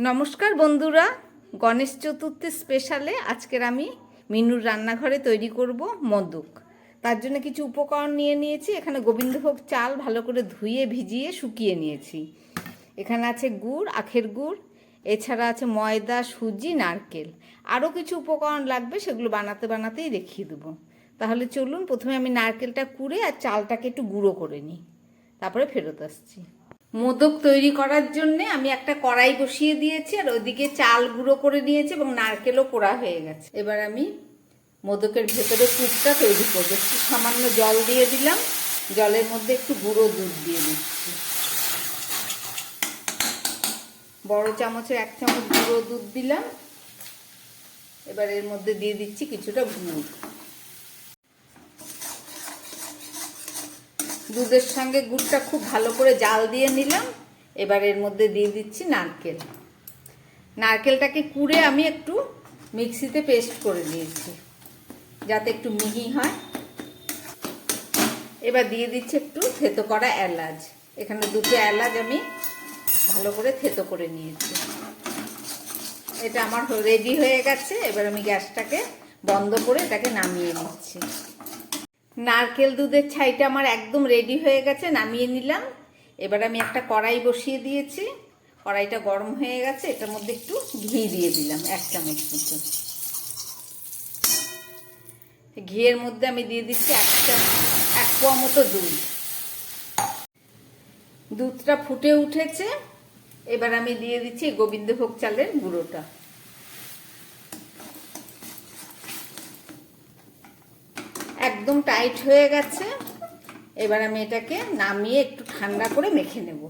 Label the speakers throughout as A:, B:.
A: নমস্কার বন্ধুরা, গণেশ চতুর্থী স্পেশালে আজকের আমি মিনুর রান্নাঘরে তৈরি করব মোদক। তার জন্য কিছু উপকরণ নিয়ে নিয়েছি। এখানে গোবিন্দভোগ চাল ভালো করে ধুয়ে ভিজিয়ে শুকিয়ে নিয়েছি। এখানে আছে গুড়, আখের গুড়, এছাড়া আছে ময়দা, সুজি, নারকেল। আরও কিছু উপকরণ লাগবে, সেগুলো বানাতেই দেখিয়ে দেবো। তাহলে চলুন, প্রথমে আমি নারকেলটা কুড়ে আর চালটাকে একটু গুঁড়ো করে নিই, তারপরে ফেরত আসছি। মোদক তৈরি করার জন্যে আমি একটা কড়াই বসিয়ে দিয়েছি, আর ওইদিকে চাল গুঁড়ো করে নিয়েছি এবং নারকেলও কোড়া হয়ে গেছে। এবার আমি মোদকের ভেতরে পুরটা তৈরি করবো। একটু সামান্য জল দিয়ে দিলাম, জলের মধ্যে একটু গুঁড়ো দুধ দিয়ে দিচ্ছি। বড় চামচের 1 চামচ গুঁড়ো দুধ দিলাম। এবার এর মধ্যে দিয়ে দিচ্ছি কিছুটা গুড়। দুধের সঙ্গে গুড়টা খুব ভালো করে জাল দিয়ে নিলাম। এবার এর মধ্যে দিয়ে দিচ্ছি নারকেল। নারকেলটাকে কুড়ে আমি একটু মিক্সিতে পেস্ট করে দিয়েছি, যাতে একটু মিহি হয়। এবার দিয়ে দিচ্ছি একটু থেতো করা এলাচ। এখানে 2টো এলাচ আমি ভালো করে থেতো করে নিয়েছি। এটা আমার রেডি হয়ে গেছে। এবার আমি গ্যাসটাকে বন্ধ করে এটাকে নামিয়ে নিচ্ছি। নারকেল দুধের ছাইটা আমার একদম রেডি হয়ে গেছে, নামিয়ে নিলাম। এবার আমি একটা কড়াই বসিয়ে দিয়েছি। কড়াইটা গরম হয়ে গেছে, এটার মধ্যে একটু ঘি দিয়ে দিলাম 1 চামচ মতো। ঘিয়ের মধ্যে আমি দিয়ে দিচ্ছি 1 পোয়া মতো দুধ। দুধটা ফুটে উঠেছে। এবার আমি দিয়ে দিচ্ছি গোবিন্দভোগ চালের গুঁড়োটা। একদম টাইট হয়ে গেছে। এবার আমি এটাকে নামিয়ে একটু ঠান্ডা করে মেখে নেব।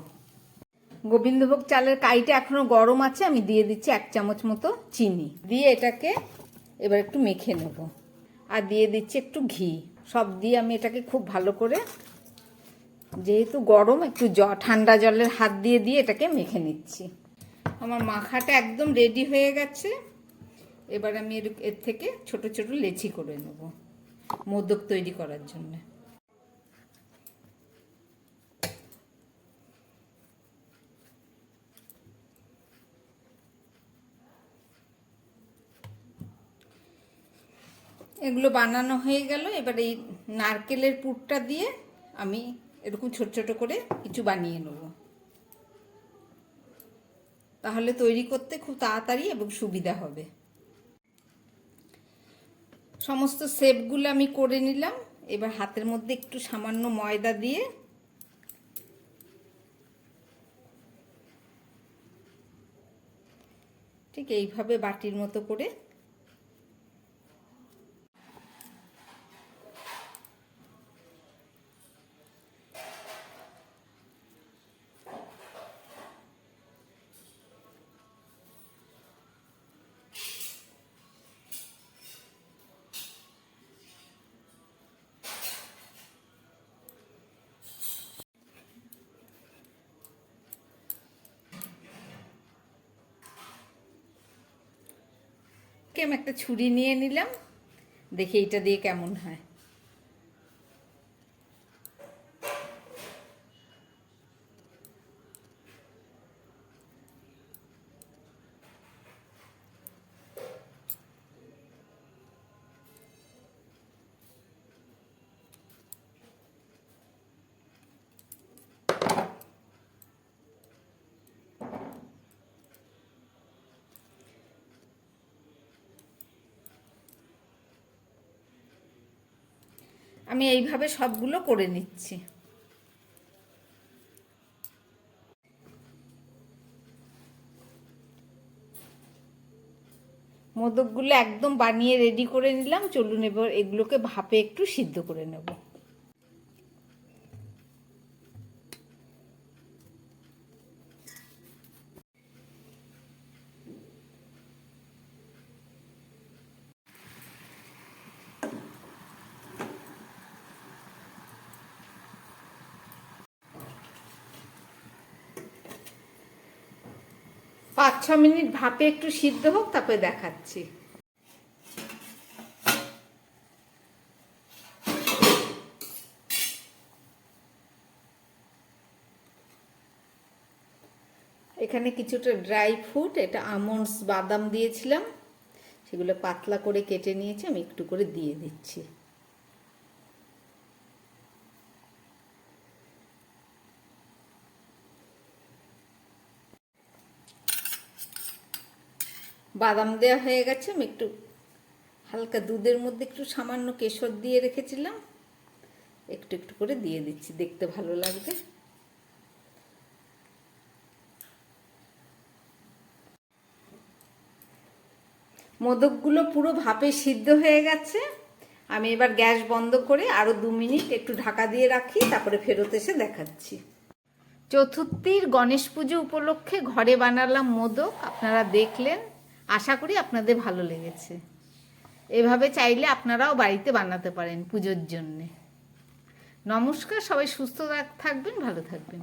A: গোবিন্দভোগ চালের কাইটা এখনো গরম আছে, আমি দিয়ে দিচ্ছি 1 চামচ মতো চিনি দিয়ে এটাকে এবার একটু মেখে নেব। আর দিয়ে দিচ্ছি একটু ঘি। সব দিয়ে আমি এটাকে খুব ভালো করে, যেহেতু গরম, একটু ঠান্ডা জলের হাত দিয়ে এটাকে মেখে নিচ্ছি। আমার মাখাটা একদম রেডি হয়ে গেছে। এবার আমি এর থেকে ছোট ছোট লেচি করে নেব মোদক তৈরি করার জন্য। এগুলো বানানো হয়ে গেল। এবার এই নারকেলের পুরটা দিয়ে আমি এরকম ছোট ছোট করে কিছু বানিয়ে নেব। তাহলে তৈরি করতে খুব তাড়াতাড়ি এবং সুবিধা হবে। সমস্ত শেপগুলো আমি করে নিলাম। এবার হাতের মধ্যে একটু সামান্য ময়দা দিয়ে ঠিক এইভাবে বাটির মতো করে আমি একটা ছুরি নিয়ে নিলাম, দেখি এটা দিয়ে কেমন হয়। আমি এইভাবে সবগুলো করে নিচ্ছি। মোদকগুলো একদম বানিয়ে রেডি করে নিলাম। চলুন এবার এগুলোকে ভাপে একটু সিদ্ধ করে নেব। 5-6 মিনিট ভাপে একটু সিদ্ধ হোক, তারপরে দেখাচ্ছি। এখানে কিছুটা ড্রাই ফ্রুট, এটা আমন্ডস বাদাম দিয়েছিলাম, সেগুলো পাতলা করে কেটে নিয়েছি, আমি একটু করে দিয়ে দিচ্ছি। বাদাম দেওয়া হয়ে গেছে, আমি একটু হালকা দুধের মধ্যে একটু সামান্য কেশর দিয়ে রেখেছিলাম, একটু একটু করে দিয়ে দিচ্ছি, দেখতে ভালো লাগবে। মোদকগুলো পুরো ভাপে সিদ্ধ হয়ে গেছে। আমি এবার গ্যাস বন্ধ করে আরও 2 মিনিট একটু ঢাকা দিয়ে রাখি, তারপরে ফেরত এসে দেখাচ্ছি। চতুর্থীর গণেশ পুজো উপলক্ষে ঘরে বানালাম মোদক, আপনারা দেখলেন, আশা করি আপনাদের ভালো লেগেছে। এভাবে চাইলে আপনারাও বাড়িতে বানাতে পারেন পুজোর জন্যে। নমস্কার, সবাই সুস্থ থাকবেন, ভালো থাকবেন।